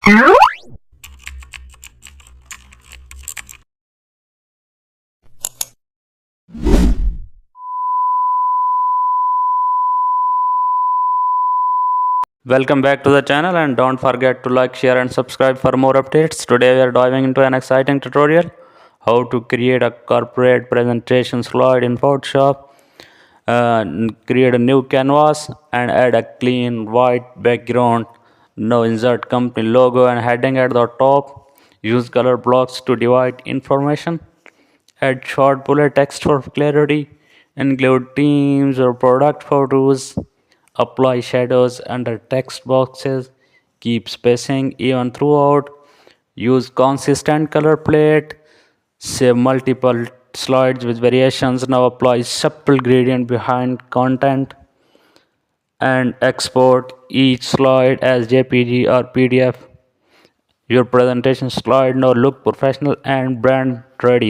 Welcome back to the channel, and don't forget to like, share and subscribe for more updates. Today we are diving into an exciting tutorial: how to create a corporate presentation slide in Photoshop. Create a new canvas and add a clean white background. Now insert company logo and heading at the top. Use color blocks to divide information. Add short bullet text for clarity. Include teams or product photos. Apply shadows under text boxes. Keep spacing even throughout. Use consistent color palette. Save multiple slides with variations. Now apply subtle gradient behind content and export each slide as JPG or PDF. Your presentation slide now look professional and brand ready.